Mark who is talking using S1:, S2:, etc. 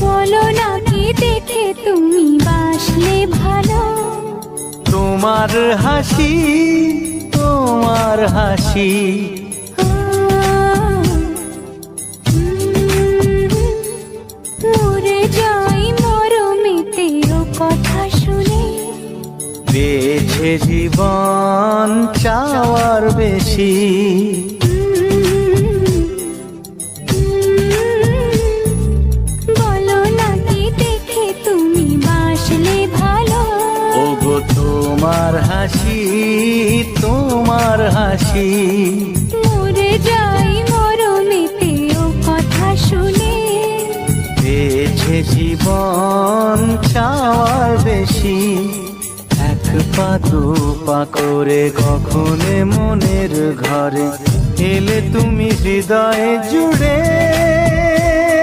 S1: বলো না কি দেখে তুমি বাসলে ভালো,
S2: তোমার হাসি, তোমার হাসি।
S1: মরে যাই মরমেতে ও কথা শুনে,
S2: বেছে জীবন চাওয়ার বেশি।
S1: বলো না কি দেখে তুমি বাসলে ভালো,
S2: ওগো তোমার হাসি, তোমার হাসি।
S1: মরে যাই মরমেতে ও কথা শুনে,
S2: বেছে জীবন চাওয়ার বেশি। এক পা দু পা করে কখনে মনের ঘরে এলে তুমি হৃদয়ে জুড়ে।